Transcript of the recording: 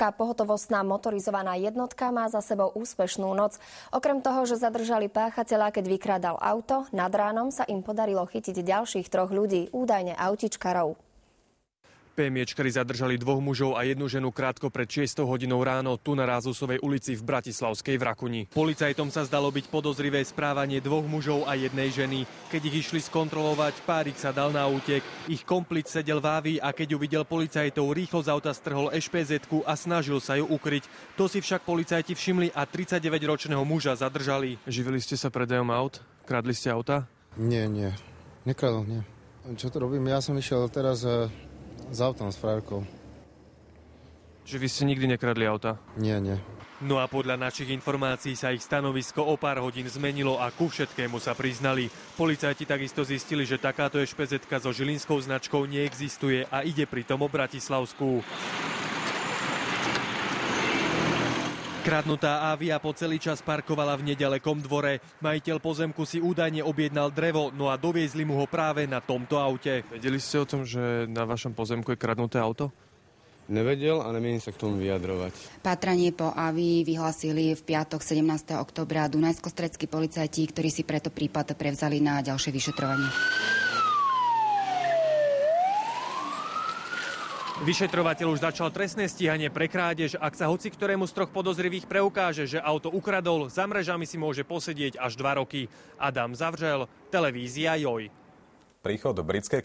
Mestská pohotovostná motorizovaná jednotka má za sebou úspešnú noc. Okrem toho, že zadržali páchateľa, keď vykrádal auto, nad ránom sa im podarilo chytiť ďalších 3 ľudí, údajne autičkarov. PMIčkari zadržali 2 mužov a 1 ženu krátko pred 6 hodinou ráno tu na Rázusovej ulici v Bratislavskej Vrakuni. Policajtom sa zdalo byť podozrivé správanie 2 mužov a 1 ženy. Keď ich išli skontrolovať, párik sa dal na útek. Ich komplic sedel v ávi a keď uvidel policajtov, rýchlo z auta strhol ešpézetku a snažil sa ju ukryť. To si však policajti všimli a 39-ročného muža zadržali. Živili ste sa predajom aut? Kradli ste auta? Nie. Nekradol, nie. Čo to robím? Ja som išiel teraz s autom, s frajerkou. Že vy ste nikdy nekradli auta? Nie. No a podľa našich informácií sa ich stanovisko o pár hodín zmenilo a ku všetkému sa priznali. Policajti takisto zistili, že takáto ešpezetka so žilinskou značkou neexistuje a ide pritom o bratislavskú. Kradnutá Avia po celý čas parkovala v nedalekom dvore. Majiteľ pozemku si údajne objednal drevo, no a doviezli mu ho práve na tomto aute. Vedeli ste o tom, že na vašom pozemku je kradnuté auto? Nevedel a nemienim sa k tomu vyjadrovať. Pátranie po Avii vyhlásili v piatok 17. októbra dunajsko-stredskí policajti, ktorí si preto prípad prevzali na ďalšie vyšetrovanie. Vyšetrovateľ už začal trestné stíhanie pre krádež. Ak sa hoci ktorému z 3 podozrivých preukáže, že auto ukradol, za mrežami si môže posedieť až 2 roky. Adam Zavřel, televízia JOJ. Príchod britskej